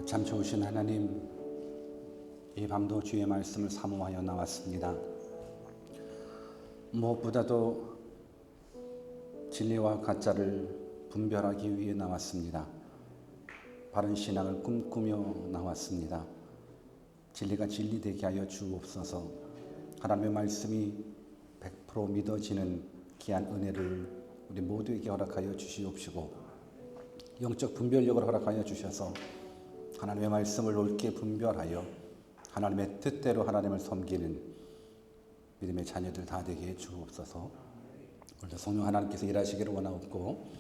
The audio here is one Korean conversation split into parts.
참 좋으신 하나님, 이 밤도 주의 말씀을 사모하여 나왔습니다. 무엇보다도 진리와 가짜를 분별하기 위해 나왔습니다. 바른 신앙을 꿈꾸며 나왔습니다. 진리가 진리되게 하여 주옵소서. 하나님의 말씀이 100% 믿어지는 귀한 은혜를 우리 모두에게 허락하여 주시옵시고, 영적 분별력을 허락하여 주셔서 하나님의 말씀을 옳게 분별하여 하나님의 뜻대로 하나님을 섬기는 믿음의 자녀들 다 되게 해 주옵소서. 오늘도 성령 하나님께서 일하시기를 원하옵고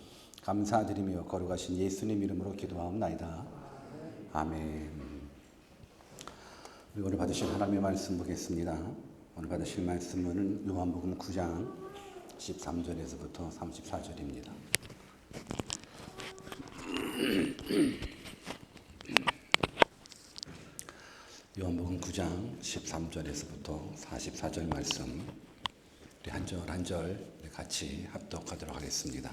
감사드리며 거룩하신 예수님 이름으로 기도하옵나이다. 아멘. 우리 오늘 받으실 하나님의 말씀 보겠습니다. 오늘 받으실 말씀은 요한복음 9장 13절에서부터 34절입니다. 요한복음 9장 13절에서부터 44절 말씀, 우리 한 절 한 절 같이 합독하도록 하겠습니다.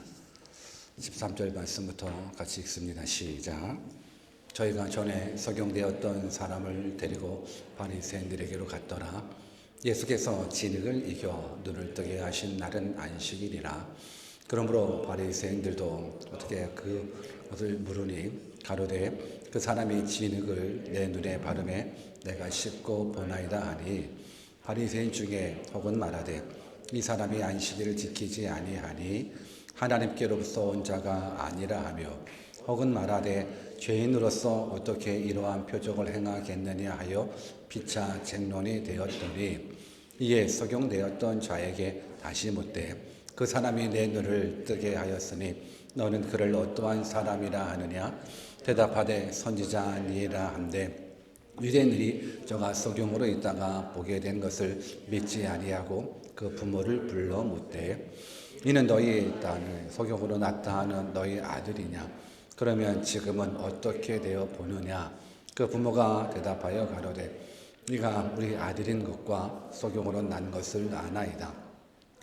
13절 말씀부터 같이 읽습니다. 시작. 저희가 전에 석용되었던 사람을 데리고 바리새인들에게로 갔더라. 예수께서 진흙을 이겨 눈을 뜨게 하신 날은 안식일이라. 그러므로 바리새인들도 어떻게 그것을 물으니 가로되 그 사람이 진흙을 내 눈에 바르매 내가 씻고 보나이다 하니, 바리새인 중에 혹은 말하되 이 사람이 안식일을 지키지 아니하니 하나님께로부터 온 자가 아니라 하며, 혹은 말하되 죄인으로서 어떻게 이러한 표적을 행하겠느냐 하여 피차 쟁론이 되었더니, 이에 석용되었던 자에게 다시 묻되 그 사람이 내 눈을 뜨게 하였으니 너는 그를 어떠한 사람이라 하느냐? 대답하되 선지자 아니라 한데, 유대인들이 저가 석용으로 있다가 보게 된 것을 믿지 아니하고 그 부모를 불러 묻되 이는 너희 딸 석용으로 나타나는 너희 아들이냐? 그러면 지금은 어떻게 되어 보느냐? 그 부모가 대답하여 가로되 네가 우리 아들인 것과 석용으로 난 것을 아나이다.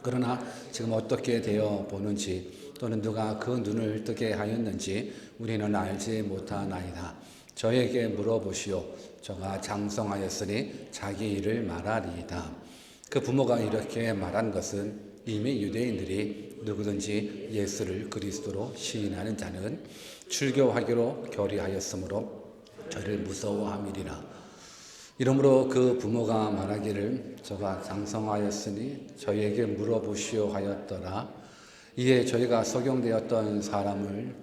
그러나 지금 어떻게 되어 보는지 또는 누가 그 눈을 뜨게 하였는지 우리는 알지 못하나이다. 저에게 물어보시오. 저가 장성하였으니 자기 일을 말하리이다. 그 부모가 이렇게 말한 것은 이미 유대인들이 누구든지 예수를 그리스도로 시인하는 자는 출교하기로 결의하였으므로 저를 무서워함이리라. 이러므로 그 부모가 말하기를 저가 장성하였으니 저에게 물어보시오 하였더라. 이에 저희가 석용되었던 사람을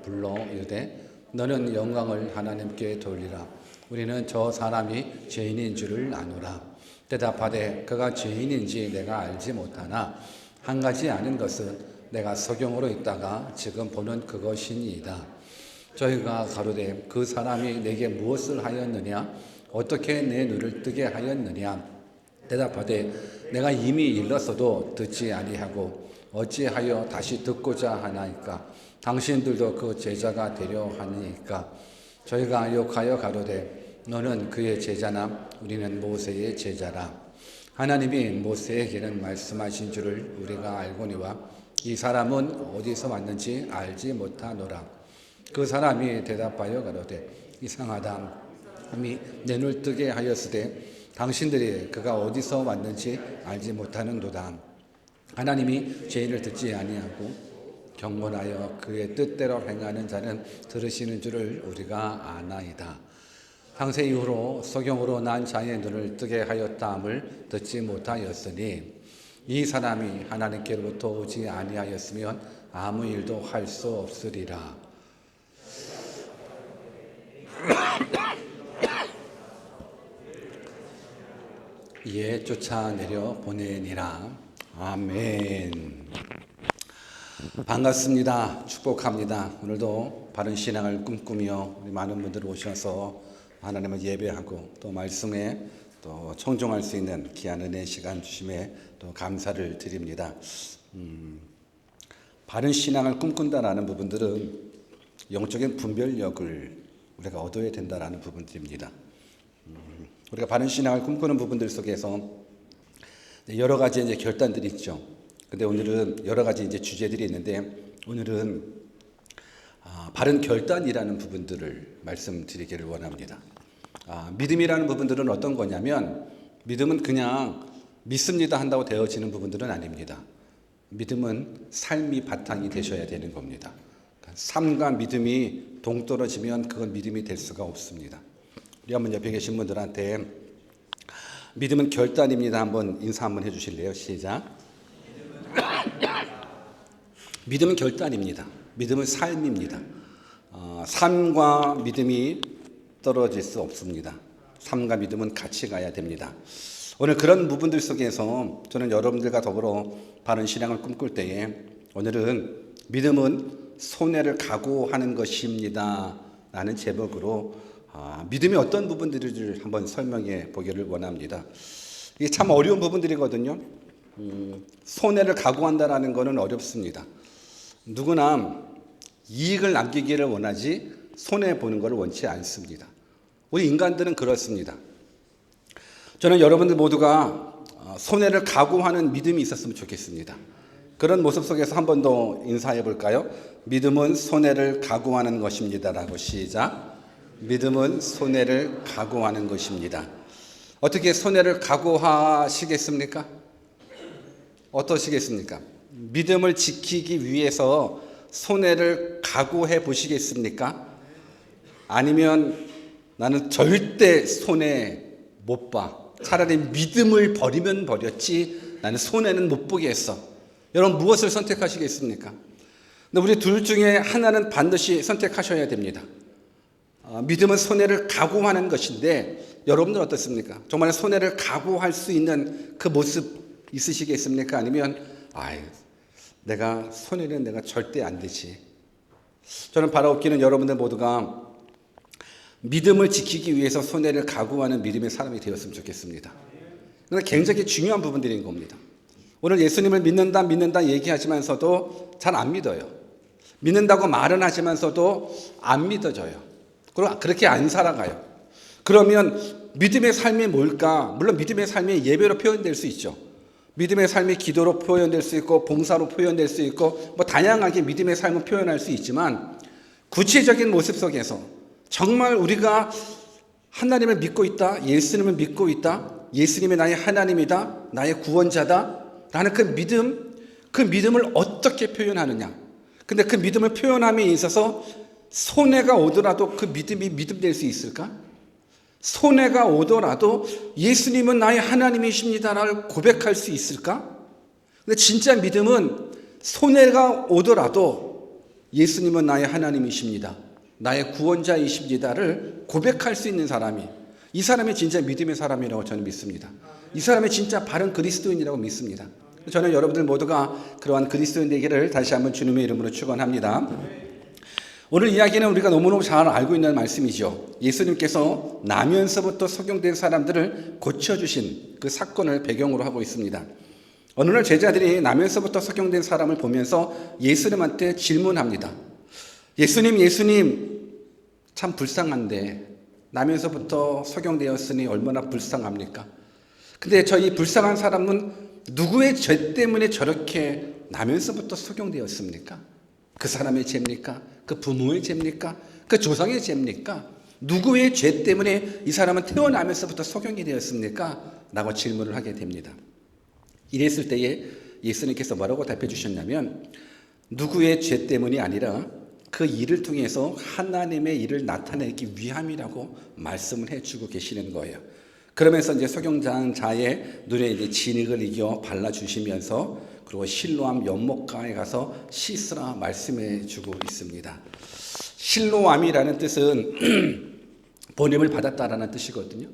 불러 이르되 너는 영광을 하나님께 돌리라. 우리는 저 사람이 죄인인 줄을 아노라. 대답하되 그가 죄인인지 내가 알지 못하나 한 가지 아는 것은 내가 석용으로 있다가 지금 보는 그것이니이다. 저희가 가로되 그 사람이 내게 무엇을 하였느냐? 어떻게 내 눈을 뜨게 하였느냐? 대답하되 내가 이미 일렀어도 듣지 아니하고 어찌하여 다시 듣고자 하나이까? 당신들도 그 제자가 되려 하니까? 저희가 욕하여 가로되 너는 그의 제자나 우리는 모세의 제자라. 하나님이 모세에게는 말씀하신 줄을 우리가 알거니와 이 사람은 어디서 왔는지 알지 못하노라. 그 사람이 대답하여 가로되 이상하다. 이미 내 눈을 뜨게 하였으되 당신들이 그가 어디서 왔는지 알지 못하는도다. 하나님이 죄인을 듣지 아니하고 경건하여 그의 뜻대로 행하는 자는 들으시는 줄을 우리가 아나이다. 창세 이후로 석용으로 난 자의 눈을 뜨게 하였다함을 듣지 못하였으니 이 사람이 하나님께로부터 오지 아니하였으면 아무 일도 할 수 없으리라. 이에 쫓아내려 보내니라. 아멘. 반갑습니다. 축복합니다. 오늘도 바른 신앙을 꿈꾸며 우리 많은 분들 오셔서 하나님을 예배하고 또 말씀에 또 청종할 수 있는 귀한 은혜 시간 주심에 또 감사를 드립니다. 바른 신앙을 꿈꾼다라는 부분들은 영적인 분별력을 우리가 얻어야 된다라는 부분들입니다. 우리가 바른 신앙을 꿈꾸는 부분들 속에서 여러 가지 이제 결단들이 있죠. 근데 오늘은 여러 가지 이제 주제들이 있는데 오늘은 바른 결단이라는 부분들을 말씀드리기를 원합니다. 믿음이라는 부분들은 어떤 거냐면 믿음은 그냥 믿습니다 한다고 되어지는 부분들은 아닙니다. 믿음은 삶이 바탕이 되셔야 되는 겁니다. 삶과 믿음이 동떨어지면 그건 믿음이 될 수가 없습니다. 우리 한번 옆에 계신 분들한테 믿음은 결단입니다. 한번 인사 한번 해주실래요? 시작. 믿음은 결단입니다. 믿음은 삶입니다. 삶과 믿음이 떨어질 수 없습니다. 삶과 믿음은 같이 가야 됩니다. 오늘 그런 부분들 속에서 저는 여러분들과 더불어 바른 신앙을 꿈꿀 때에 오늘은 믿음은 손해를 각오하는 것입니다 라는 제목으로 믿음이 어떤 부분들을 한번 설명해 보기를 원합니다. 이게 참 어려운 부분들이거든요. 손해를 각오한다라는 것은 어렵습니다. 누구나 이익을 남기기를 원하지 손해보는 것을 원치 않습니다. 우리 인간들은 그렇습니다. 저는 여러분들 모두가 손해를 각오하는 믿음이 있었으면 좋겠습니다. 그런 모습 속에서 한 번 더 인사해 볼까요? 믿음은 손해를 각오하는 것입니다 라고 시작. 믿음은 손해를 각오하는 것입니다. 어떻게 손해를 각오하시겠습니까? 어떠시겠습니까? 믿음을 지키기 위해서 손해를 각오해 보시겠습니까? 아니면 나는 절대 손해 못 봐. 차라리 믿음을 버리면 버렸지 나는 손해는 못 보겠어. 여러분 무엇을 선택하시겠습니까? 근데 우리 둘 중에 하나는 반드시 선택하셔야 됩니다. 믿음은 손해를 각오하는 것인데 여러분들 어떻습니까? 정말 손해를 각오할 수 있는 그 모습 있으시겠습니까? 아니면 내가 손해는 내가 절대 안 되지. 저는 바라옵기는 여러분들 모두가 믿음을 지키기 위해서 손해를 각오하는 믿음의 사람이 되었으면 좋겠습니다. 그런데 굉장히 중요한 부분들인 겁니다. 오늘 예수님을 믿는다 얘기하시면서도 잘 안 믿어요. 믿는다고 말은 하시면서도 안 믿어져요. 그리고 그렇게 안 살아가요. 그러면 믿음의 삶이 뭘까? 물론 믿음의 삶이 예배로 표현될 수 있죠. 믿음의 삶이 기도로 표현될 수 있고 봉사로 표현될 수 있고 다양하게 믿음의 삶을 표현할 수 있지만 구체적인 모습 속에서 정말 우리가 하나님을 믿고 있다, 예수님을 믿고 있다, 예수님이 나의 하나님이다, 나의 구원자다 라는 그 믿음을 어떻게 표현하느냐. 근데 그 믿음을 표현함에 있어서 손해가 오더라도 그 믿음이 믿음될 수 있을까? 손해가 오더라도 예수님은 나의 하나님이십니다라고 고백할 수 있을까? 근데 진짜 믿음은 손해가 오더라도 예수님은 나의 하나님이십니다. 나의 구원자이십니다를 고백할 수 있는 사람이, 이 사람이 진짜 믿음의 사람이라고 저는 믿습니다. 이 사람이 진짜 바른 그리스도인이라고 믿습니다. 저는 여러분들 모두가 그러한 그리스도인 되기를 다시 한번 주님의 이름으로 축원합니다. 오늘 이야기는 우리가 너무너무 잘 알고 있는 말씀이죠. 예수님께서 나면서부터 속용된 사람들을 고쳐주신 그 사건을 배경으로 하고 있습니다. 어느 날 제자들이 나면서부터 속용된 사람을 보면서 예수님한테 질문합니다. 예수님 참 불쌍한데 나면서부터 속용되었으니 얼마나 불쌍합니까? 근데 저희 불쌍한 사람은 누구의 죄 때문에 저렇게 나면서부터 속용되었습니까? 그 사람의 죄입니까? 그 부모의 죄입니까? 그 조상의 죄입니까? 누구의 죄 때문에 이 사람은 태어나면서부터 속용이 되었습니까? 라고 질문을 하게 됩니다. 이랬을 때에 예수님께서 뭐라고 답해 주셨냐면 누구의 죄 때문이 아니라 그 일을 통해서 하나님의 일을 나타내기 위함이라고 말씀을 해주고 계시는 거예요. 그러면서 이제 속용된 자의 눈에 이제 진흙을 이겨 발라주시면서 그리고 실로암 연못가에 가서 씻으라 말씀해 주고 있습니다. 실로암이라는 뜻은 보냄을 받았다라는 뜻이거든요.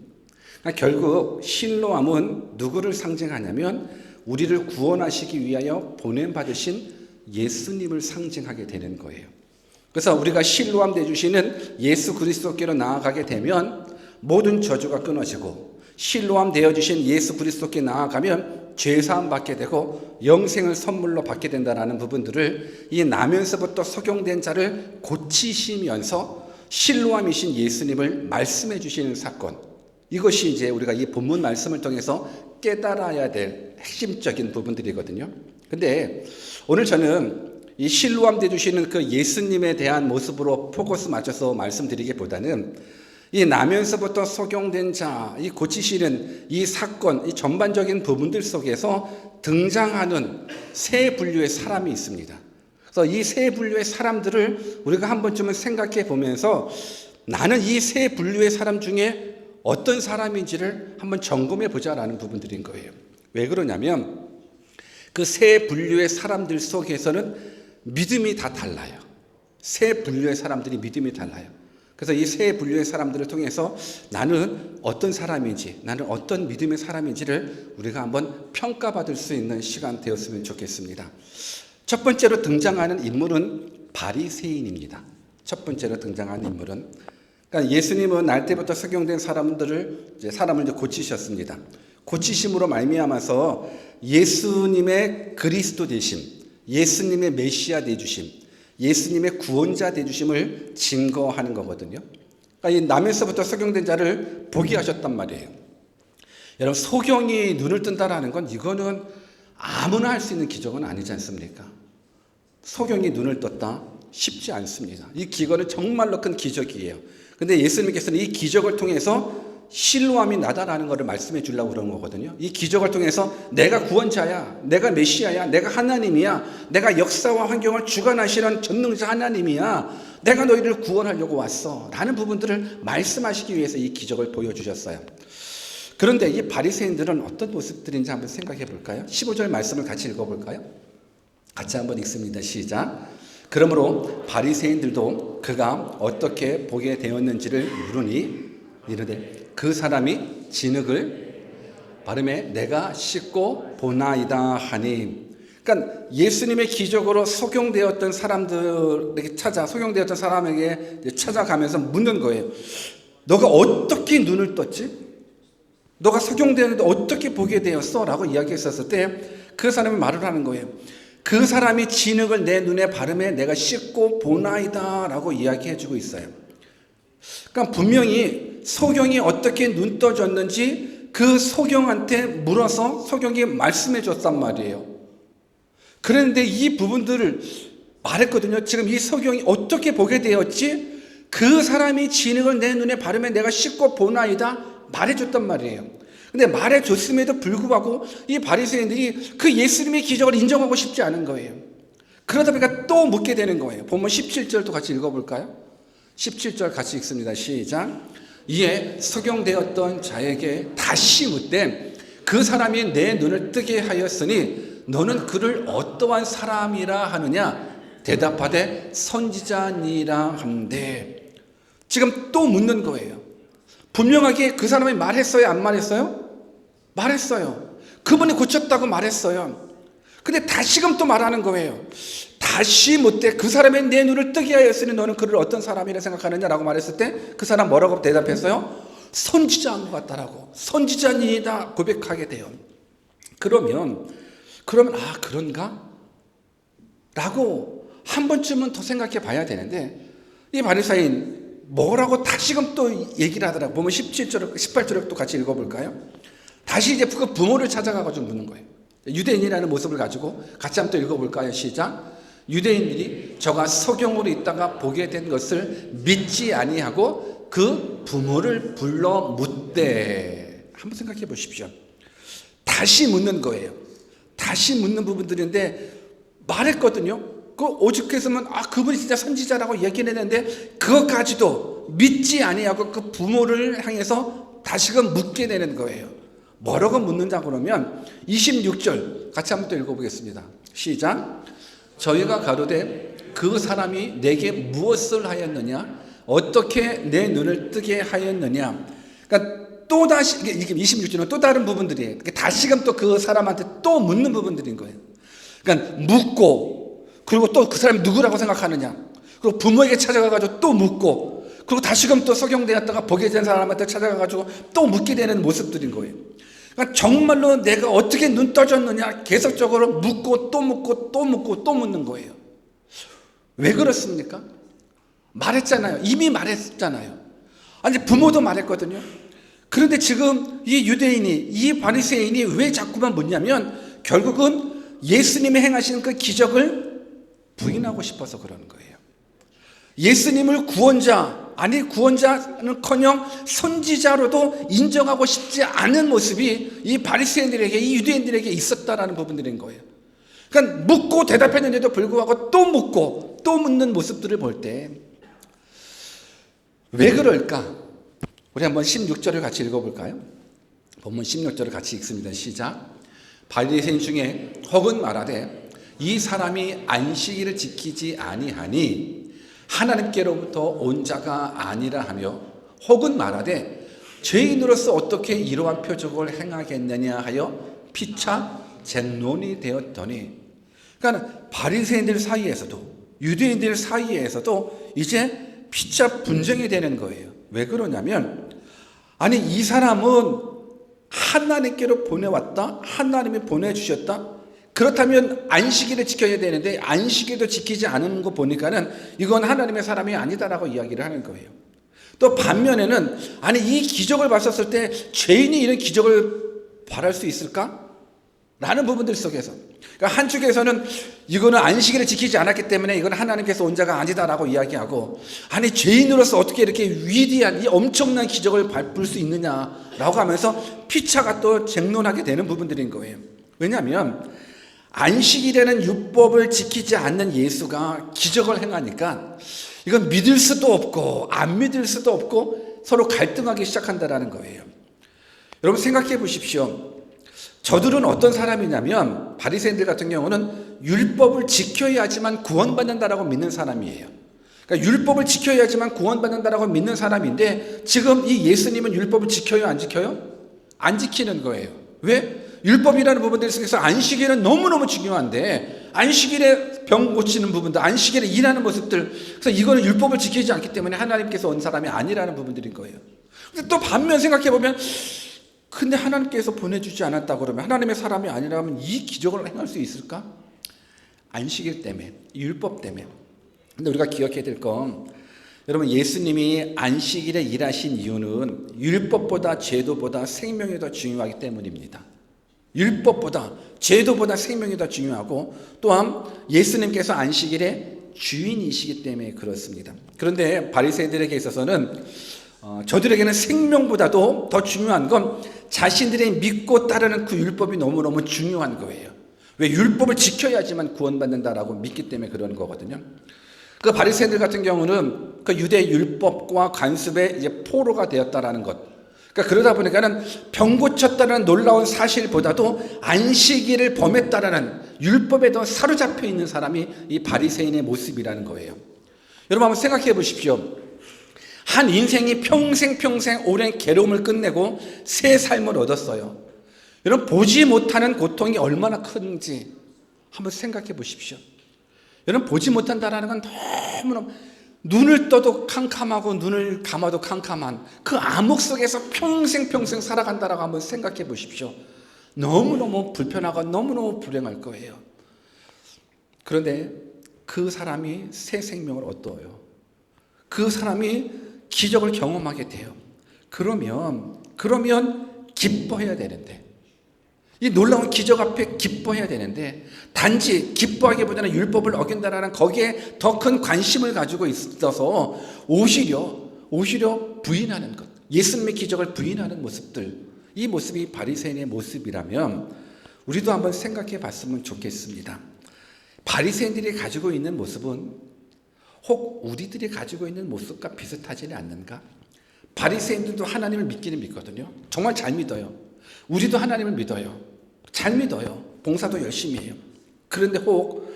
그러니까 결국 실로암은 누구를 상징하냐면 우리를 구원하시기 위하여 보냄 받으신 예수님을 상징하게 되는 거예요. 그래서 우리가 실로암 되주시는 예수 그리스도께로 나아가게 되면 모든 저주가 끊어지고 실로암 되어주신 예수 그리스도께 나아가면 죄사함 받게 되고 영생을 선물로 받게 된다는 부분들을 이 나면서부터 속용된 자를 고치시면서 실로암이신 예수님을 말씀해 주시는 사건, 이것이 이제 우리가 이 본문 말씀을 통해서 깨달아야 될 핵심적인 부분들이거든요. 근데 오늘 저는 이 실로암 되주시는 그 예수님에 대한 모습으로 포커스 맞춰서 말씀드리기보다는 이 나면서부터 소경된 자, 이 고치시는 이 사건, 이 전반적인 부분들 속에서 등장하는 세 분류의 사람이 있습니다. 그래서 이 세 분류의 사람들을 우리가 한 번쯤은 생각해 보면서 나는 이 세 분류의 사람 중에 어떤 사람인지를 한번 점검해 보자라는 부분들인 거예요. 왜 그러냐면 그 세 분류의 사람들 속에서는 믿음이 다 달라요. 세 분류의 사람들이 믿음이 달라요. 그래서 이 세 분류의 사람들을 통해서 나는 어떤 사람인지, 나는 어떤 믿음의 사람인지를 우리가 한번 평가받을 수 있는 시간 되었으면 좋겠습니다. 첫 번째로 등장하는 인물은 바리새인입니다. 첫 번째로 등장하는 인물은, 그러니까 예수님은 날 때부터 석용된 사람을 고치셨습니다. 고치심으로 말미암아서 예수님의 그리스도 되심, 예수님의 메시아 되주심, 예수님의 구원자 되주심을 증거하는 거거든요. 그러니까 이 남에서부터 석용된 자를 보게 하셨단 말이에요. 여러분, 소경이 눈을 뜬다라는 건 이거는 아무나 할 수 있는 기적은 아니지 않습니까? 소경이 눈을 떴다? 쉽지 않습니다. 이 기적은 정말로 큰 기적이에요. 근데 예수님께서는 이 기적을 통해서 실로암이 나다라는 것을 말씀해 주려고 그러는 거거든요. 이 기적을 통해서 내가 구원자야, 내가 메시아야, 내가 하나님이야, 내가 역사와 환경을 주관하시는 전능자 하나님이야, 내가 너희를 구원하려고 왔어 라는 부분들을 말씀하시기 위해서 이 기적을 보여주셨어요. 그런데 이 바리새인들은 어떤 모습들인지 한번 생각해 볼까요? 15절 말씀을 같이 읽어볼까요? 같이 한번 읽습니다. 시작. 그러므로 바리새인들도 그가 어떻게 보게 되었는지를 물으니 이르되 그 사람이 진흙을 발음에 내가 씻고 보나이다 하니. 그러니까 예수님의 기적으로 소경되었던 사람들에게 소경되었던 사람에게 찾아가면서 묻는 거예요. 너가 어떻게 눈을 떴지? 너가 소경되었는데 어떻게 보게 되었어? 라고 이야기했었을 때 그 사람이 말을 하는 거예요. 그 사람이 진흙을 내 눈에 바르매 내가 씻고 보나이다 라고 이야기해주고 있어요. 그러니까 분명히 소경이 어떻게 눈 떠졌는지 그 소경한테 물어서 소경이 말씀해 줬단 말이에요. 그런데 이 부분들을 말했거든요. 지금 이 소경이 어떻게 보게 되었지? 그 사람이 진흙을 내 눈에 바르매 내가 씻고 보나이다 말해줬단 말이에요. 근데 말해줬음에도 불구하고 이 바리새인들이 그 예수님의 기적을 인정하고 싶지 않은 거예요. 그러다 보니까 또 묻게 되는 거예요. 보면 17절도 같이 읽어볼까요? 17절 같이 읽습니다. 시작. 이에 소경되었던 자에게 다시 묻되 그 사람이 내 눈을 뜨게 하였으니 너는 그를 어떠한 사람이라 하느냐? 대답하되 선지자니라 한대. 지금 또 묻는 거예요. 분명하게 그 사람이 말했어요? 안 말했어요? 말했어요. 그분이 고쳤다고 말했어요. 근데 다시금 또 말하는 거예요. 다시 묻되 그 사람의 내 눈을 뜨게 하였으니 너는 그를 어떤 사람이라 생각하느냐라고 말했을 때 그 사람 뭐라고 대답했어요? 선지자인 것 같다라고. 선지자니다 고백하게 돼요. 그러면 아 그런가? 라고 한 번쯤은 더 생각해 봐야 되는데 이 바리새인 뭐라고 다시금 또 얘기를 하더라고요. 보면 17절, 18절을 또 같이 읽어볼까요? 다시 이제 그 부모를 찾아가가지고 묻는 거예요. 유대인이라는 모습을 가지고 같이 한번 또 읽어볼까요? 시작. 유대인들이 저가 소경으로 있다가 보게 된 것을 믿지 아니하고 그 부모를 불러 묻되. 한번 생각해 보십시오. 다시 묻는 거예요. 다시 묻는 부분들인데 말했거든요. 그 오죽했으면 그분이 진짜 선지자라고 얘기를 했는데 그것까지도 믿지 아니하고 그 부모를 향해서 다시금 묻게 되는 거예요. 뭐라고 묻는다 그러면 26절 같이 한번 또 읽어보겠습니다. 시작. 저희가 가로되 그 사람이 내게 무엇을 하였느냐? 어떻게 내 눈을 뜨게 하였느냐? 그러니까 또 다시 이게 26절은 또 다른 부분들이에요. 다시금 또 그 사람한테 또 묻는 부분들인 거예요. 그러니까 묻고 그리고 또 그 사람이 누구라고 생각하느냐? 그리고 부모에게 찾아가가지고 또 묻고 그리고 다시금 또 소경되었다가 보게 된 사람한테 찾아가가지고 또 묻게 되는 모습들인 거예요. 그러니까 정말로 내가 어떻게 눈 떠졌느냐 계속적으로 묻고 또 묻고 또 묻고 또 묻는 거예요. 왜 그렇습니까? 말했잖아요. 이미 말했잖아요. 아니 부모도 말했거든요. 그런데 지금 이 유대인이 이 바리새인이 왜 자꾸만 묻냐면 결국은 예수님이 행하시는 그 기적을 부인하고 싶어서 그러는 거예요. 예수님을 구원자는커녕 선지자로도 인정하고 싶지 않은 모습이 이 바리새인들에게, 이 유대인들에게 있었다라는 부분들인 거예요. 그러니까 묻고 대답했는데도 불구하고 또 묻고 또 묻는 모습들을 볼 때 왜 그럴까? 우리 한번 16절을 같이 읽어볼까요? 본문 16절을 같이 읽습니다. 시작. 바리새인 중에 혹은 말하되 이 사람이 안식일을 지키지 아니하니 하나님께로부터 온 자가 아니라 하며, 혹은 말하되 죄인으로서 어떻게 이러한 표적을 행하겠느냐 하여 피차 쟁론이 되었더니, 그러니까 바리새인들 사이에서도 유대인들 사이에서도 이제 피차 분쟁이 되는 거예요. 왜 그러냐면, 아니 이 사람은 하나님께로 보내왔다, 하나님이 보내주셨다, 그렇다면 안식일을 지켜야 되는데 안식일도 지키지 않은 거 보니까는 이건 하나님의 사람이 아니다라고 이야기를 하는 거예요. 또 반면에는 아니 이 기적을 봤었을 때 죄인이 이런 기적을 바랄 수 있을까? 라는 부분들 속에서, 그러니까 한쪽에서는 이거는 안식일을 지키지 않았기 때문에 이건 하나님께서 온 자가 아니다라고 이야기하고, 아니 죄인으로서 어떻게 이렇게 위대한 이 엄청난 기적을 밟을 수 있느냐라고 하면서 피차가 또 쟁론하게 되는 부분들인 거예요. 왜냐하면 안식일에는 율법을 지키지 않는 예수가 기적을 행하니까 이건 믿을 수도 없고 안 믿을 수도 없고 서로 갈등하기 시작한다는 거예요. 여러분 생각해 보십시오. 저들은 어떤 사람이냐면, 바리새인들 같은 경우는 율법을 지켜야지만 구원받는다라고 믿는 사람이에요. 그러니까 율법을 지켜야지만 구원받는다라고 믿는 사람인데, 지금 이 예수님은 율법을 지켜요, 안 지켜요? 안 지키는 거예요. 왜? 율법이라는 부분들 속에서 안식일은 너무너무 중요한데, 안식일에 병 고치는 부분들, 안식일에 일하는 모습들, 그래서 이거는 율법을 지키지 않기 때문에 하나님께서 온 사람이 아니라는 부분들인 거예요. 근데 또 반면 생각해 보면, 근데 하나님께서 보내주지 않았다 그러면, 하나님의 사람이 아니라면 이 기적을 행할 수 있을까? 안식일 때문에, 율법 때문에. 근데 우리가 기억해야 될 건, 여러분 예수님이 안식일에 일하신 이유는 율법보다 제도보다 생명이 더 중요하기 때문입니다. 율법보다 제도보다 생명이 더 중요하고, 또한 예수님께서 안식일의 주인이시기 때문에 그렇습니다. 그런데 바리새인들에게 있어서는 저들에게는 생명보다도 더 중요한 건 자신들이 믿고 따르는 그 율법이 너무너무 중요한 거예요. 왜? 율법을 지켜야지만 구원받는다라고 믿기 때문에 그런 거거든요. 그 바리새인들 같은 경우는 그 유대 율법과 관습에 이제 포로가 되었다라는 것. 그러니까 그러다 보니까는 병 고쳤다는 놀라운 사실보다도 안식일을 범했다라는 율법에 더 사로잡혀 있는 사람이 이 바리새인의 모습이라는 거예요. 여러분 한번 생각해 보십시오. 한 인생이 평생 오랜 괴로움을 끝내고 새 삶을 얻었어요. 여러분 보지 못하는 고통이 얼마나 큰지 한번 생각해 보십시오. 여러분 보지 못한다라는 건 너무너무 눈을 떠도 캄캄하고 눈을 감아도 캄캄한 그 암흑 속에서 평생 살아간다라고 한번 생각해 보십시오. 너무너무 불편하고 너무너무 불행할 거예요. 그런데 그 사람이 새 생명을 얻어요. 그 사람이 기적을 경험하게 돼요. 그러면 기뻐해야 되는데, 이 놀라운 기적 앞에 기뻐해야 되는데, 단지 기뻐하기보다는 율법을 어긴다라는 거기에 더 큰 관심을 가지고 있어서 오히려 부인하는 것, 예수님의 기적을 부인하는 모습들, 이 모습이 바리새인의 모습이라면 우리도 한번 생각해 봤으면 좋겠습니다. 바리새인들이 가지고 있는 모습은 혹 우리들이 가지고 있는 모습과 비슷하지는 않는가? 바리새인들도 하나님을 믿기는 믿거든요. 정말 잘 믿어요. 우리도 하나님을 믿어요. 잘 믿어요. 봉사도 열심히 해요. 그런데 혹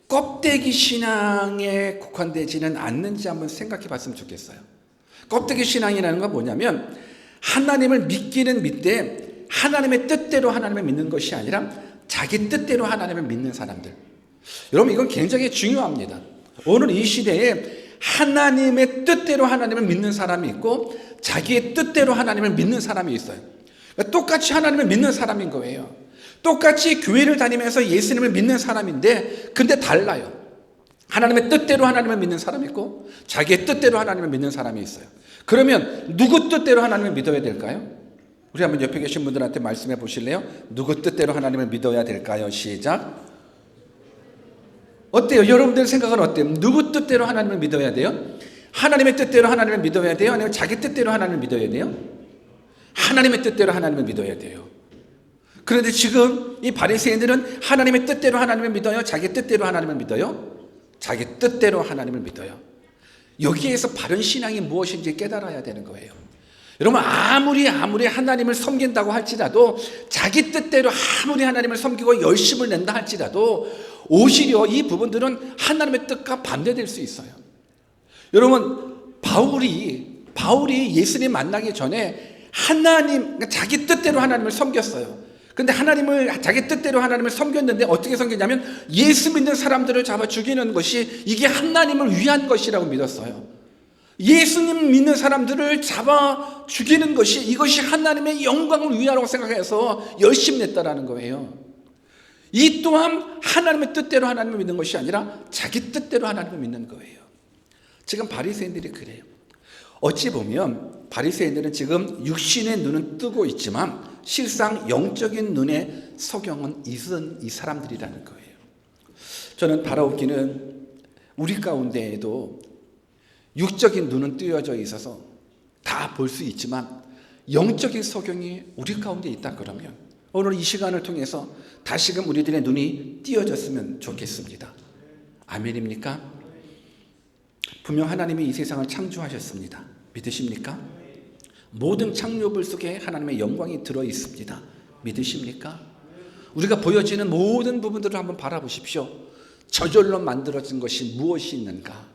껍데기 신앙에 국한되지는 않는지 한번 생각해 봤으면 좋겠어요. 껍데기 신앙이라는 건 뭐냐면, 하나님을 믿기는 믿되 하나님의 뜻대로 하나님을 믿는 것이 아니라 자기 뜻대로 하나님을 믿는 사람들. 여러분 이건 굉장히 중요합니다. 오늘 이 시대에 하나님의 뜻대로 하나님을 믿는 사람이 있고 자기의 뜻대로 하나님을 믿는 사람이 있어요. 똑같이 하나님을 믿는 사람인 거예요. 똑같이 교회를 다니면서 예수님을 믿는 사람인데 근데 달라요. 하나님의 뜻대로 하나님을 믿는 사람이 있고 자기의 뜻대로 하나님을 믿는 사람이 있어요. 그러면 누구 뜻대로 하나님을 믿어야 될까요? 우리 한번 옆에 계신 분들한테 말씀해 보실래요? 누구 뜻대로 하나님을 믿어야 될까요? 시작. 어때요? 여러분들 생각은 어때요? 누구 뜻대로 하나님을 믿어야 돼요? 하나님의 뜻대로 하나님을 믿어야 돼요? 아니면 자기 뜻대로 하나님을 믿어야 돼요? 하나님의 뜻대로 하나님을 믿어야 돼요. 그런데 지금 이 바리새인들은 하나님의 뜻대로 하나님을 믿어요? 자기 뜻대로 하나님을 믿어요? 자기 뜻대로 하나님을 믿어요. 여기에서 바른 신앙이 무엇인지 깨달아야 되는 거예요. 여러분, 아무리 하나님을 섬긴다고 할지라도, 자기 뜻대로 아무리 하나님을 섬기고 열심을 낸다 할지라도 오히려 이 부분들은 하나님의 뜻과 반대될 수 있어요. 여러분, 바울이 예수님 만나기 전에 그러니까 자기 뜻대로 하나님을 섬겼어요. 근데 자기 뜻대로 하나님을 섬겼는데 어떻게 섬겼냐면 예수 믿는 사람들을 잡아 죽이는 것이 이게 하나님을 위한 것이라고 믿었어요. 예수님 믿는 사람들을 잡아 죽이는 것이 이것이 하나님의 영광을 위하라고 생각해서 열심히 냈다라는 거예요. 이 또한 하나님의 뜻대로 하나님을 믿는 것이 아니라 자기 뜻대로 하나님을 믿는 거예요. 지금 바리새인들이 그래요. 어찌 보면 바리새인들은 지금 육신의 눈은 뜨고 있지만 실상 영적인 눈의 소경은 있은 이 사람들이라는 거예요. 저는 바라옵기는 우리 가운데에도 육적인 눈은 뜨여져 있어서 다 볼 수 있지만 영적인 소경이 우리 가운데 있다 그러면 오늘 이 시간을 통해서 다시금 우리들의 눈이 띄어졌으면 좋겠습니다. 아멘입니까? 분명 하나님이 이 세상을 창조하셨습니다. 믿으십니까? 모든 창조물 속에 하나님의 영광이 들어있습니다. 믿으십니까? 우리가 보여지는 모든 부분들을 한번 바라보십시오. 저절로 만들어진 것이 무엇이 있는가?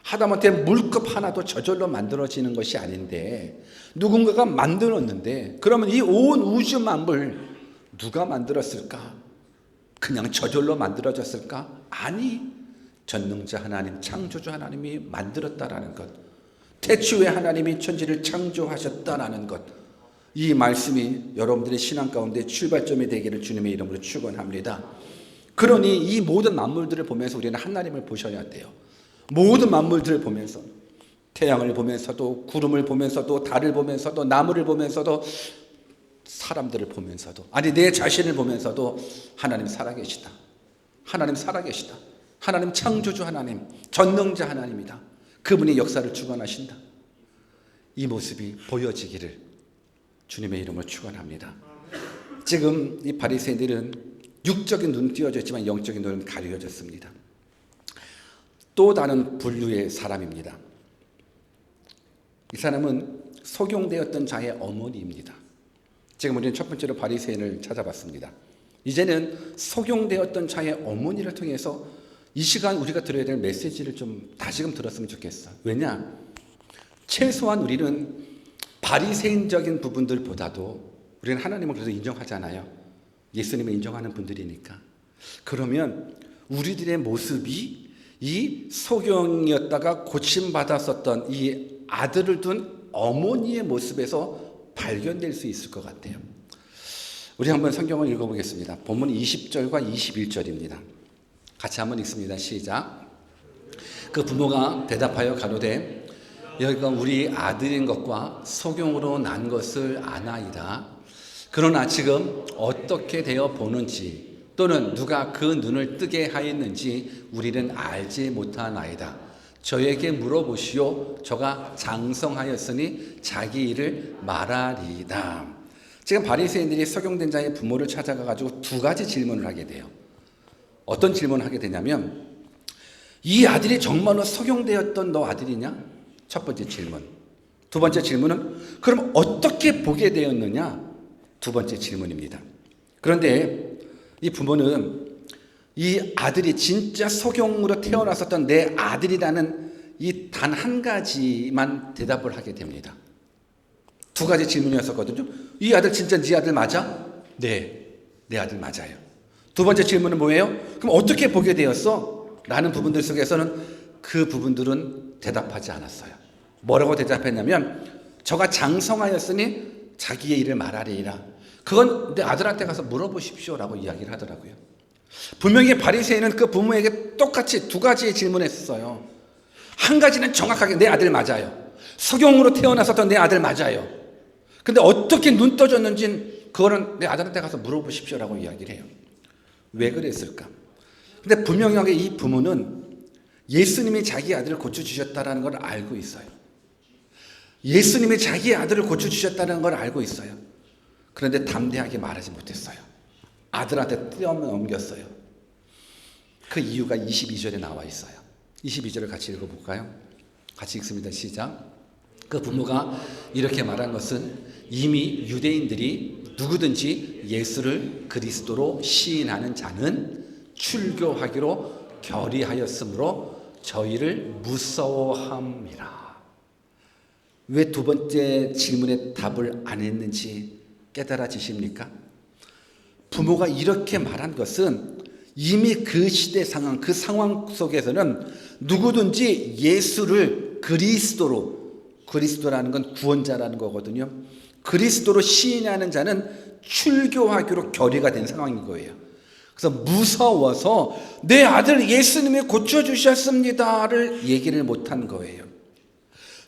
하다못해 물컵 하나도 저절로 만들어지는 것이 아닌데 누군가가 만들었는데 그러면 이 온 우주 만물 누가 만들었을까? 그냥 저절로 만들어졌을까? 아니, 전능자 하나님, 창조주 하나님이 만들었다라는 것, 태초에 하나님이 천지를 창조하셨다라는 것, 이 말씀이 여러분들의 신앙 가운데 출발점이 되기를 주님의 이름으로 축원합니다. 그러니 이 모든 만물들을 보면서 우리는 하나님을 보셔야 돼요. 모든 만물들을 보면서, 태양을 보면서도, 구름을 보면서도, 달을 보면서도, 나무를 보면서도, 사람들을 보면서도, 아니 내 자신을 보면서도 하나님 살아계시다. 하나님 살아계시다. 하나님 창조주 하나님, 전능자 하나님이다. 그분이 역사를 주관하신다. 이 모습이 보여지기를 주님의 이름으로 축원합니다. 지금 이 바리새인들은 육적인 눈은 띄어져 있지만 영적인 눈은 가려졌습니다. 또 다른 분류의 사람입니다. 이 사람은 속용되었던 자의 어머니입니다. 지금 우리는 첫 번째로 바리새인을 찾아봤습니다. 이제는 속용되었던 자의 어머니를 통해서 이 시간 우리가 들어야 될 메시지를 좀 다시금 들었으면 좋겠어. 왜냐? 최소한 우리는 바리새인적인 부분들보다도 우리는 하나님을 그래서 인정하잖아요. 예수님을 인정하는 분들이니까. 그러면 우리들의 모습이 이 소경이었다가 고침받았었던 이 아들을 둔 어머니의 모습에서 발견될 수 있을 것 같아요. 우리 한번 성경을 읽어보겠습니다. 본문 20절과 21절입니다. 같이 한번 읽습니다. 시작. 그 부모가 대답하여 가로되 여기가 우리 아들인 것과 소경으로 난 것을 아나이다. 그러나 지금 어떻게 되어 보는지 또는 누가 그 눈을 뜨게 하였는지 우리는 알지 못하나이다. 저에게 물어보시오. 저가 장성하였으니 자기 일을 말하리이다. 지금 바리새인들이 소경된 자의 부모를 찾아가가지고 두 가지 질문을 하게 돼요. 어떤 질문을 하게 되냐면 이 아들이 정말로 소경되었던 너 아들이냐? 첫 번째 질문. 두 번째 질문은 그럼 어떻게 보게 되었느냐? 두 번째 질문입니다. 그런데 이 부모는 이 아들이 진짜 소경으로 태어났었던 내 아들이라는 이 단 한 가지만 대답을 하게 됩니다. 두 가지 질문이었었거든요. 이 아들 진짜 네 아들 맞아? 네, 내 아들 맞아요. 두 번째 질문은 뭐예요? 그럼 어떻게 보게 되었어? 라는 부분들 속에서는 그 부분들은 대답하지 않았어요. 뭐라고 대답했냐면 저가 장성하였으니 자기의 일을 말하리이라. 그건 내 아들한테 가서 물어보십시오 라고 이야기를 하더라고요. 분명히 바리새인은 그 부모에게 똑같이 두 가지의 질문했어요. 한 가지는 정확하게 내 아들 맞아요. 소경으로 태어났었던 내 아들 맞아요. 근데 어떻게 눈 떠졌는지는 그거는 내 아들한테 가서 물어보십시오 라고 이야기를 해요. 왜 그랬을까? 근데 분명하게 이 부모는 예수님이 자기 아들을 고쳐주셨다는 걸 알고 있어요. 예수님이 자기 아들을 고쳐주셨다는 걸 알고 있어요. 그런데 담대하게 말하지 못했어요. 아들한테 뛰어넘겼어요. 그 이유가 22절에 나와 있어요. 22절을 같이 읽어볼까요? 같이 읽습니다. 시작. 그 부모가 이렇게 말한 것은 이미 유대인들이 누구든지 예수를 그리스도로 시인하는 자는 출교하기로 결의하였으므로 저희를 무서워함이라. 왜 두 번째 질문에 답을 안 했는지 깨달아지십니까? 부모가 이렇게 말한 것은 이미 그 시대 상황, 그 상황 속에서는 누구든지 예수를 그리스도라는 건 구원자라는 거거든요. 그리스도로 시인하는 자는 출교하기로 결의가 된 상황인 거예요. 그래서 무서워서 내 아들 예수님이 고쳐주셨습니다를 얘기를 못한 거예요.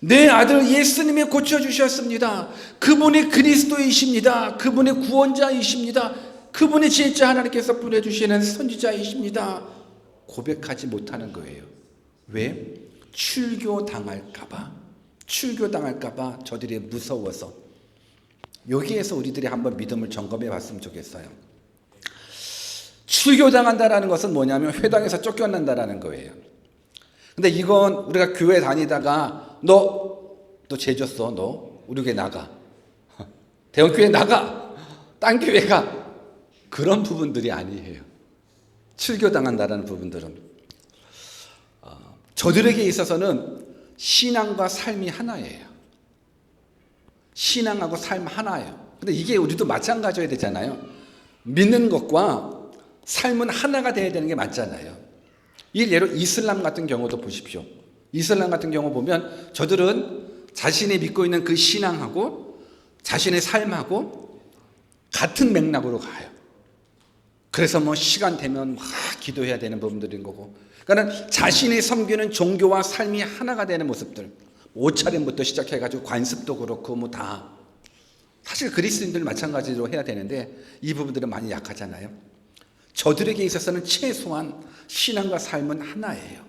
내 아들 예수님이 고쳐주셨습니다. 그분이 그리스도이십니다. 그분이 구원자이십니다. 그분이 진짜 하나님께서 보내주시는 선지자이십니다. 고백하지 못하는 거예요. 왜? 출교당할까봐 저들이 무서워서. 여기에서 우리들이 한번 믿음을 점검해 봤으면 좋겠어요. 출교당한다라는 것은 뭐냐면 회당에서 쫓겨난다라는 거예요. 근데 이건 우리가 교회 다니다가 너 죄졌어. 너 우리 교회 나가. 대형교회 나가. 딴 교회 가. 그런 부분들이 아니에요. 출교당한다라는 부분들은 저들에게 있어서는 신앙과 삶이 하나예요. 신앙하고 삶 하나예요. 근데 이게 우리도 마찬가지여야 되잖아요. 믿는 것과 삶은 하나가 돼야 되는 게 맞잖아요. 예로 이슬람 같은 경우도 보십시오. 이슬람 같은 경우 보면 저들은 자신이 믿고 있는 그 신앙하고 자신의 삶하고 같은 맥락으로 가요. 그래서 시간 되면 막 기도해야 되는 부분들인 거고. 그러니까 자신이 섬기는 종교와 삶이 하나가 되는 모습들. 옷차림부터 시작해가지고 관습도 그렇고 다. 사실 그리스도인들 마찬가지로 해야 되는데 이 부분들은 많이 약하잖아요. 저들에게 있어서는 최소한 신앙과 삶은 하나예요.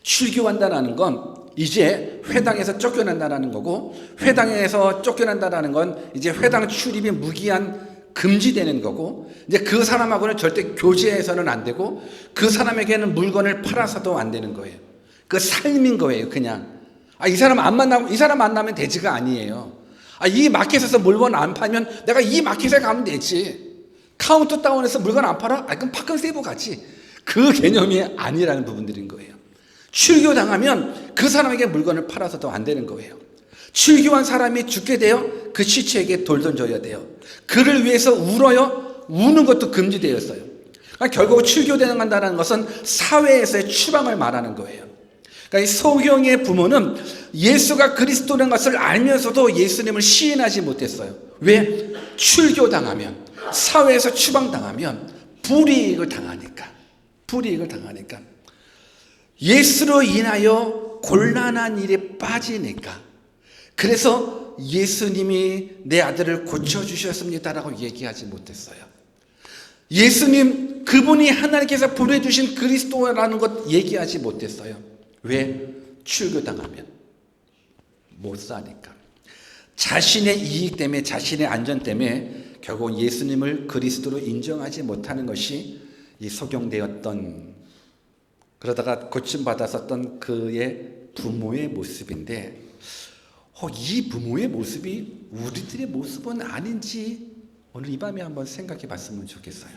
출교한다는 건 이제 회당에서 쫓겨난다는 거고, 회당에서 쫓겨난다는 건 이제 회당 출입이 무기한 금지되는 거고, 이제 그 사람하고는 절대 교제해서는 안 되고, 그 사람에게는 물건을 팔아서도 안 되는 거예요. 그 삶인 거예요, 그냥. 이 사람 만나면 되지가 아니에요. 이 마켓에서 물건 안 팔면 내가 이 마켓에 가면 되지. 카운터 다운해서 물건 안 팔아? 그럼 파큰 세이브 가지. 그 개념이 아니라는 부분들인 거예요. 출교당하면 그 사람에게 물건을 팔아서도 안 되는 거예요. 출교한 사람이 죽게 되어 그 시체에게 돌 던져야 돼요. 그를 위해서 울어요? 우는 것도 금지되었어요. 그러니까 결국 출교당한다는 것은 사회에서의 추방을 말하는 거예요. 그러니까 이 소경의 부모는 예수가 그리스도라는 것을 알면서도 예수님을 시인하지 못했어요. 왜? 출교당하면, 사회에서 추방당하면 불이익을 당하니까. 예수로 인하여 곤란한 일에 빠지니까. 그래서 예수님이 내 아들을 고쳐주셨습니다라고 얘기하지 못했어요. 예수님, 그분이 하나님께서 보내주신 그리스도라는 것 얘기하지 못했어요. 왜? 출교당하면 못 사니까. 자신의 이익 때문에, 자신의 안전 때문에 결국 예수님을 그리스도로 인정하지 못하는 것이 이 소경되었던, 그러다가 고침받았었던 그의 부모의 모습인데, 이 부모의 모습이 우리들의 모습은 아닌지 오늘 이 밤에 한번 생각해 봤으면 좋겠어요.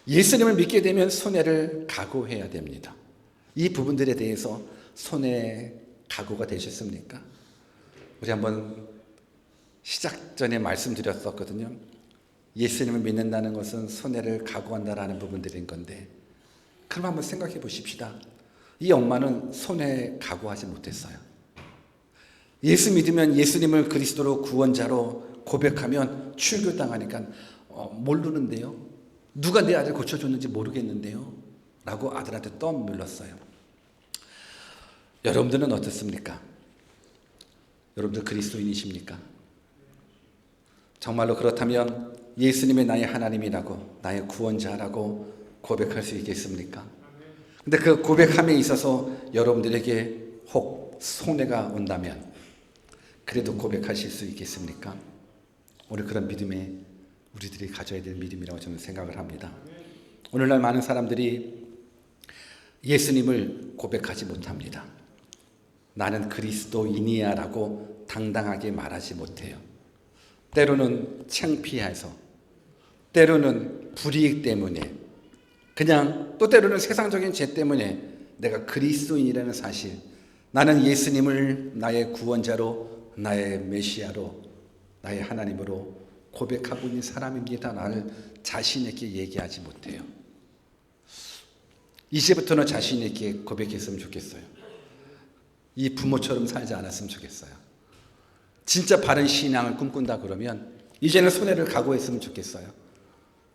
예수님을 믿게 되면 손해를 각오해야 됩니다. 이 부분들에 대해서 손해 각오가 되셨습니까? 우리 한번 시작 전에 말씀드렸었거든요. 예수님을 믿는다는 것은 손해를 각오한다라는 부분들인 건데, 그럼 한번 생각해 보십시다. 이 엄마는 손해 각오하지 못했어요. 예수 믿으면 예수님을 그리스도로 구원자로 고백하면 출교당하니까 모르는데요. 누가 내 아들 고쳐줬는지 모르겠는데요. 라고 아들한테 떠밀렀어요. 여러분들은 어떻습니까? 여러분들 그리스도인이십니까? 정말로 그렇다면 예수님이 나의 하나님이라고, 나의 구원자라고 고백할 수 있겠습니까? 근데 그 고백함에 있어서 여러분들에게 혹 손해가 온다면 그래도 고백하실 수 있겠습니까? 오늘 그런 믿음에 우리들이 가져야 될 믿음이라고 저는 생각을 합니다. 오늘날 많은 사람들이 예수님을 고백하지 못합니다. 나는 그리스도인이야 라고 당당하게 말하지 못해요. 때로는 창피해서, 때로는 불이익 때문에, 그냥 또 때로는 세상적인 죄 때문에 내가 그리스도인이라는 사실, 나는 예수님을 나의 구원자로, 나의 메시아로, 나의 하나님으로 고백하고 있는 사람입니다. 나를 자신에게 얘기하지 못해요. 이제부터는 자신에게 고백했으면 좋겠어요. 이 부모처럼 살지 않았으면 좋겠어요. 진짜 바른 신앙을 꿈꾼다 그러면 이제는 손해를 각오했으면 좋겠어요.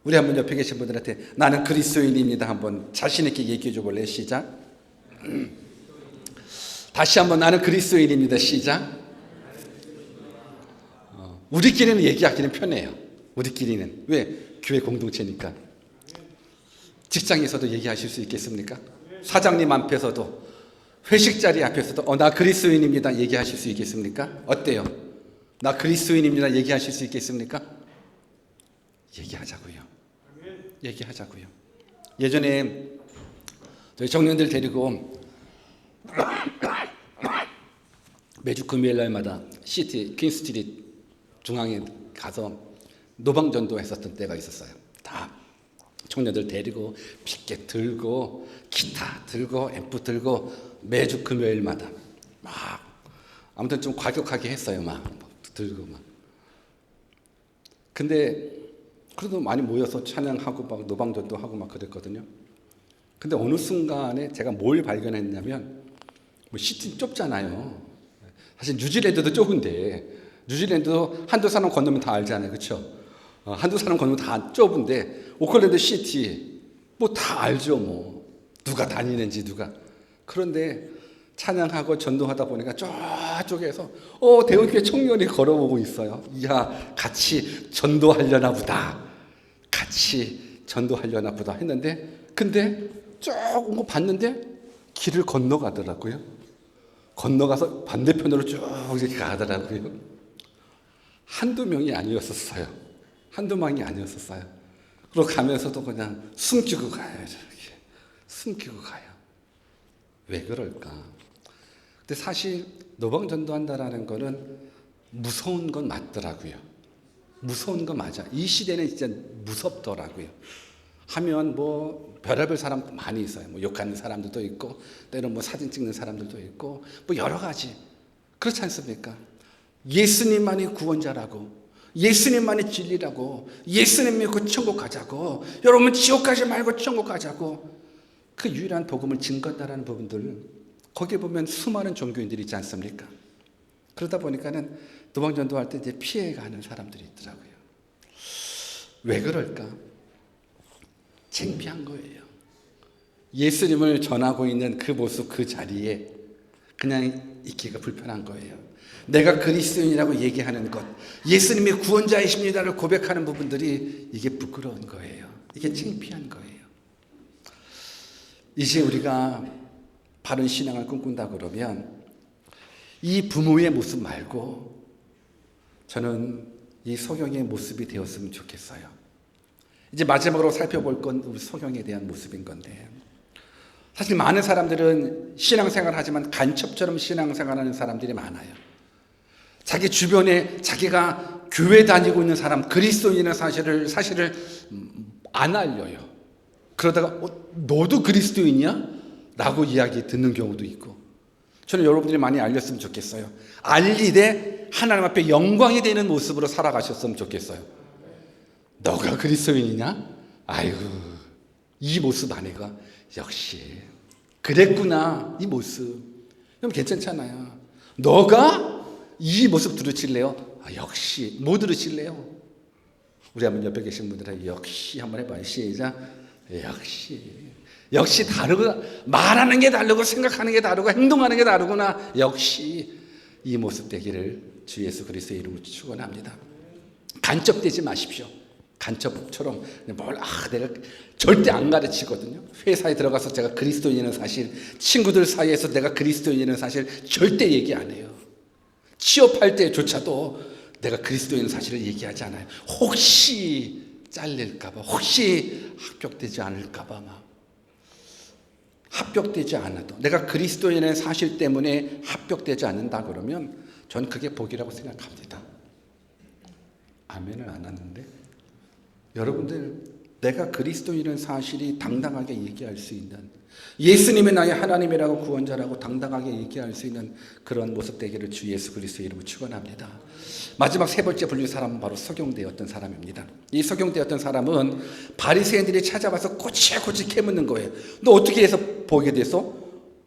우리 한번 옆에 계신 분들한테 나는 그리스도인입니다. 한번 자신있게 얘기해 줘 볼래요? 시작. 다시 한번 나는 그리스도인입니다. 시작. 우리끼리는 얘기하기는 편해요. 우리끼리는. 왜? 교회 공동체니까. 직장에서도 얘기하실 수 있겠습니까? 사장님 앞에서도, 회식 자리 앞에서도 나 그리스도인입니다 얘기하실 수 있겠습니까? 어때요? 나 그리스도인입니다 얘기하실 수 있겠습니까? 얘기하자고요. 얘기하자고요. 예전에 저희 청년들 데리고 매주 금요일 날마다 시티 퀸스트리트 중앙에 가서 노방전도 했었던 때가 있었어요. 다 청년들 데리고 피켓 들고 기타 들고 앰프 들고 매주 금요일마다 막 아무튼 좀 과격하게 했어요. 막 들고 막. 근데 그래도 많이 모여서 찬양하고 막 노방전도 하고 막 그랬거든요. 근데 어느 순간에 제가 뭘 발견했냐면 뭐 시티는 좁잖아요. 사실 뉴질랜드도 좁은데 뉴질랜드도 한두 사람 건너면 다 알잖아요. 그렇죠? 한두 사람 건너면 다 좁은데 오클랜드 시티 뭐 다 알죠. 뭐 누가 다니는지 누가. 그런데 찬양하고 전도하다 보니까 저쪽에서 대원교회 청년이 걸어오고 있어요. 이야 같이 전도하려나 보다. 같이 전도하려나 보다 했는데 근데 쭉 온 거 봤는데 길을 건너가더라고요. 건너가서 반대편으로 쭉 이렇게 가더라고요. 한두 명이 아니었었어요. 한두 명이 아니었었어요. 그리고 가면서도 그냥 숨기고 가요. 이렇게 숨기고 가요. 왜 그럴까? 근데 사실 노방전도한다라는 거는 무서운 건 맞더라고요. 무서운 건 맞아. 이 시대는 진짜 무섭더라고요. 하면 뭐 별의별 사람 많이 있어요. 뭐 욕하는 사람들도 있고, 때로는 뭐 사진 찍는 사람들도 있고, 뭐 여러 가지. 그렇지 않습니까? 예수님만이 구원자라고, 예수님만이 진리라고, 예수님 믿고 천국 가자고, 여러분 지옥 가지 말고 천국 가자고, 그 유일한 복음을 증거한다는 부분들, 거기에 보면 수많은 종교인들이 있지 않습니까? 그러다 보니까는 노방전도할 때 이제 피해가는 사람들이 있더라고요. 왜 그럴까? 창피한 거예요. 예수님을 전하고 있는 그 모습, 그 자리에 그냥 있기가 불편한 거예요. 내가 그리스도인이라고 얘기하는 것, 예수님이 구원자이십니다를 고백하는 부분들이 이게 부끄러운 거예요. 이게 창피한 거예요. 이제 우리가 바른 신앙을 꿈꾼다 그러면 이 부모의 모습 말고 저는 이 소경의 모습이 되었으면 좋겠어요. 이제 마지막으로 살펴볼 건 우리 소경에 대한 모습인 건데, 사실 많은 사람들은 신앙생활을 하지만 간첩처럼 신앙생활하는 사람들이 많아요. 자기 주변에 자기가 교회 다니고 있는 사람, 그리스도인의 사실을 안 알려요. 그러다가 너도 그리스도인이야? 라고 이야기 듣는 경우도 있고, 저는 여러분들이 많이 알렸으면 좋겠어요. 알리되 하나님 앞에 영광이 되는 모습으로 살아가셨으면 좋겠어요. 너가 그리스도인이냐? 아이고, 이 모습 아내가 역시 그랬구나. 이 모습 그럼 괜찮잖아요. 너가 이 모습 들으실래요? 역시. 뭐 들으실래요? 우리 한번 옆에 계신 분들은 역시 한번 해봐요. 시작. 역시 다르고, 말하는 게 다르고 생각하는 게 다르고 행동하는 게 다르구나. 역시 이 모습 되기를 주 예수 그리스도의 이름으로 축원합니다. 간첩되지 마십시오. 간첩처럼 내가 절대 안 가르치거든요. 회사에 들어가서 제가 그리스도인이라는 사실, 친구들 사이에서 내가 그리스도인이라는 사실 절대 얘기 안 해요. 취업할 때조차도 내가 그리스도인 사실을 얘기하지 않아요. 혹시 잘릴까봐, 혹시 합격되지 않을까봐 합격되지 않아도 내가 그리스도인의 사실 때문에 합격되지 않는다 그러면 전 그게 복이라고 생각합니다. 아멘을 안 하는데 여러분들, 내가 그리스도인의 사실이 당당하게 얘기할 수 있는, 예수님이 나의 하나님이라고 구원자라고 당당하게 얘기할 수 있는 그런 모습 되기를 주 예수 그리스도의 이름으로 축원합니다. 마지막 세 번째 분류 사람은 바로 서경되었던 사람입니다. 이 서경되었던 사람은 바리새인들이 찾아와서 꼬치꼬치 캐묻는 거예요. 너 어떻게 해서 보게 돼서?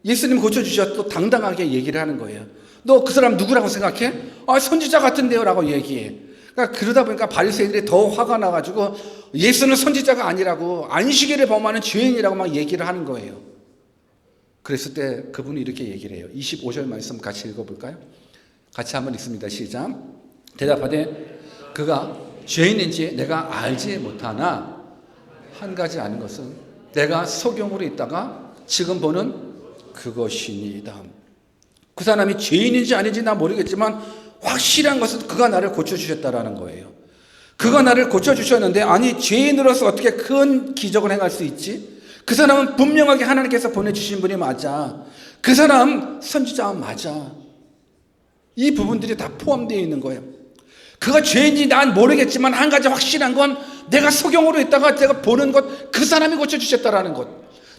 예수님 고쳐주셨고 당당하게 얘기를 하는 거예요. 너 그 사람 누구라고 생각해? 선지자 같은데요 라고 얘기해. 그러다 보니까 바리새인들이 더 화가 나가지고 예수는 선지자가 아니라고, 안식일을 범하는 죄인이라고 막 얘기를 하는 거예요. 그랬을 때 그분이 이렇게 얘기를 해요. 25절 말씀 같이 읽어볼까요? 같이 한번 읽습니다. 시작. 대답하되 그가 죄인인지 내가 알지 못하나 한 가지 아는 것은 내가 소경으로 있다가 지금 보는 그것이니이다. 그 사람이 죄인인지 아닌지 나 모르겠지만 확실한 것은 그가 나를 고쳐주셨다라는 거예요. 그가 나를 고쳐주셨는데, 아니 죄인으로서 어떻게 큰 기적을 행할 수 있지? 그 사람은 분명하게 하나님께서 보내주신 분이 맞아. 그 사람 선지자 맞아. 이 부분들이 다 포함되어 있는 거예요. 그가 죄인지 난 모르겠지만 한 가지 확실한 건 내가 소경으로 있다가 제가 보는 것, 그 사람이 고쳐주셨다라는 것.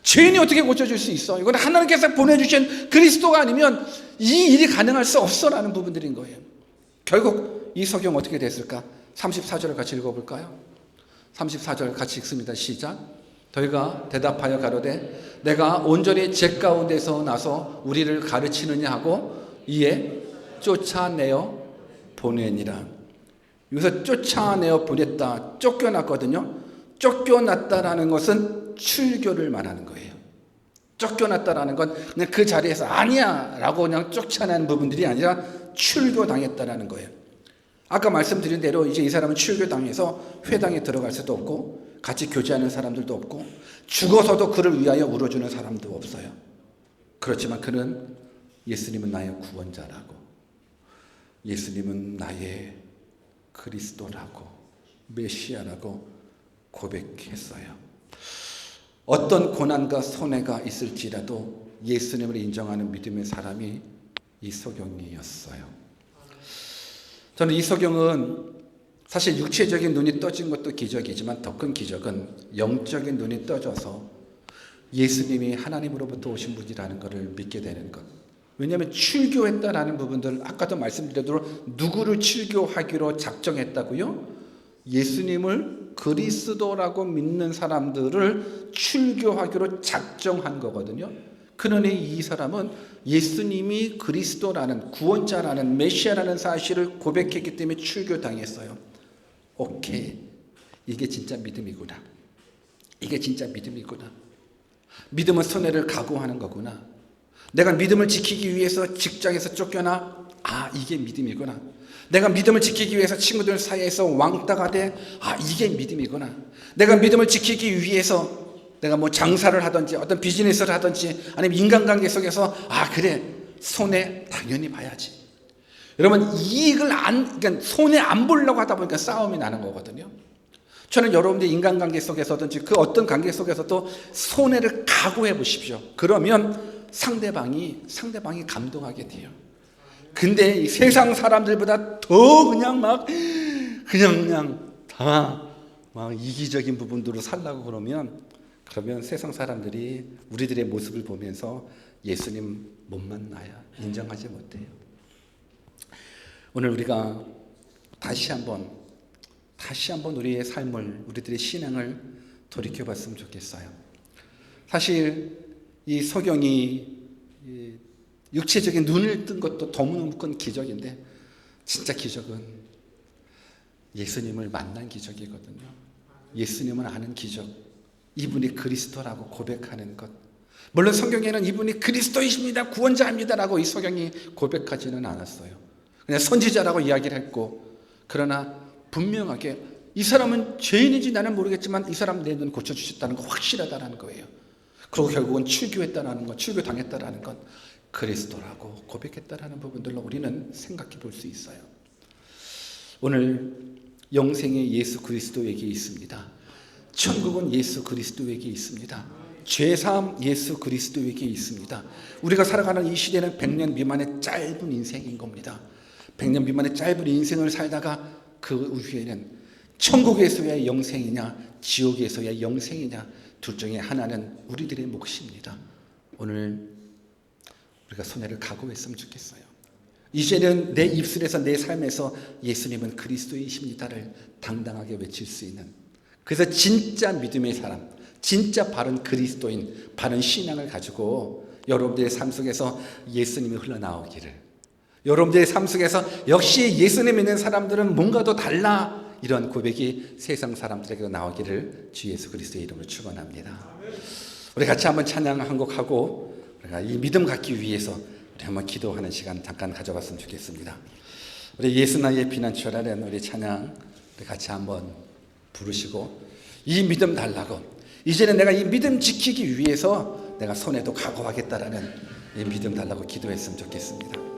죄인이 어떻게 고쳐줄 수 있어? 이건 하나님께서 보내주신 그리스도가 아니면 이 일이 가능할 수 없어라는 부분들인 거예요. 결국 이 서경 어떻게 됐을까? 34절을 같이 읽어볼까요? 34절 같이 읽습니다. 시작. 저희가 대답하여 가로되 내가 온전히 제 가운데서 나서 우리를 가르치느냐 하고 이에 쫓아내어 보내니라. 여기서 쫓아내어 보냈다, 쫓겨났거든요. 쫓겨났다라는 것은 출교를 말하는 거예요. 쫓겨났다라는 건 그냥 그 자리에서 아니야 라고 그냥 쫓아내는 부분들이 아니라 출교당했다라는 거예요. 아까 말씀드린 대로 이제 이 사람은 출교당해서 회당에 들어갈 수도 없고 같이 교제하는 사람들도 없고 죽어서도 그를 위하여 울어주는 사람도 없어요. 그렇지만 그는 예수님은 나의 구원자라고, 예수님은 나의 그리스도라고, 메시아라고 고백했어요. 어떤 고난과 손해가 있을지라도 예수님을 인정하는 믿음의 사람이 이 서경이었어요. 저는 이 서경은 사실 육체적인 눈이 떠진 것도 기적이지만 더 큰 기적은 영적인 눈이 떠져서 예수님이 하나님으로부터 오신 분이라는 것을 믿게 되는 것. 왜냐하면 출교했다라는 부분들, 아까도 말씀드린 대로 누구를 출교하기로 작정했다고요? 예수님을 그리스도라고 믿는 사람들을 출교하기로 작정한 거거든요. 그러니 이 사람은 예수님이 그리스도라는, 구원자라는, 메시아라는 사실을 고백했기 때문에 출교당했어요. 오케이, 이게 진짜 믿음이구나. 이게 진짜 믿음이구나. 믿음은 손해를 각오하는 거구나. 내가 믿음을 지키기 위해서 직장에서 쫓겨나? 이게 믿음이구나. 내가 믿음을 지키기 위해서 친구들 사이에서 왕따가 돼? 이게 믿음이구나. 내가 믿음을 지키기 위해서 내가 뭐 장사를 하든지 어떤 비즈니스를 하든지 아니면 인간관계 속에서 그래, 손해 당연히 봐야지. 여러분, 이익을 그러니까 손해 안 보려고 하다 보니까 싸움이 나는 거거든요. 저는 여러분들 인간관계 속에서든지 그 어떤 관계 속에서도 손해를 각오해 보십시오. 그러면 상대방이 감동하게 돼요. 근데 이 세상 사람들보다 더 그냥 막 이기적인 부분들로 살라고 그러면 세상 사람들이 우리들의 모습을 보면서 예수님 못 만나야 인정하지 못해요. 오늘 우리가 다시 한번 우리의 삶을, 우리들의 신앙을 돌이켜봤으면 좋겠어요. 사실 이 서경이 육체적인 눈을 뜬 것도 너무너무 큰 기적인데 진짜 기적은 예수님을 만난 기적이거든요. 예수님을 아는 기적, 이분이 그리스도라고 고백하는 것. 물론 성경에는 이분이 그리스도이십니다, 구원자입니다라고 이 서경이 고백하지는 않았어요. 그냥 선지자라고 이야기를 했고, 그러나 분명하게 이 사람은 죄인인지 나는 모르겠지만 이 사람 내 눈 고쳐주셨다는 거 확실하다는 거예요. 그리고 결국은 출교했다라는 것, 출교당했다라는 것, 그리스도라고 고백했다라는 부분들로 우리는 생각해 볼 수 있어요. 오늘 영생의 예수 그리스도에게 있습니다. 천국은 예수 그리스도에게 있습니다. 죄사함 예수 그리스도에게 있습니다. 우리가 살아가는 이 시대는 100년 미만의 짧은 인생인 겁니다. 100년 미만의 짧은 인생을 살다가 그 후에는 천국에서의 영생이냐 지옥에서의 영생이냐 둘 중에 하나는 우리들의 몫입니다. 오늘 우리가 손해를 각오했으면 좋겠어요. 이제는 내 입술에서 내 삶에서 예수님은 그리스도이십니다를 당당하게 외칠 수 있는, 그래서 진짜 믿음의 사람, 진짜 바른 그리스도인, 바른 신앙을 가지고 여러분들의 삶 속에서 예수님이 흘러나오기를, 여러분들의 삶 속에서 역시 예수님 믿는 사람들은 뭔가 더 달라, 이런 고백이 세상 사람들에게 나오기를 주 예수 그리스도의 이름으로 축원합니다. 우리 같이 한번 찬양 한 곡 하고 우리가 이 믿음 갖기 위해서 우리 한번 기도하는 시간 잠깐 가져봤으면 좋겠습니다. 우리 예수 나의 피난처라는 우리 찬양 우리 같이 한번 부르시고, 이 믿음 달라고, 이제는 내가 이 믿음 지키기 위해서 내가 손해도 각오하겠다라는 이 믿음 달라고 기도했으면 좋겠습니다.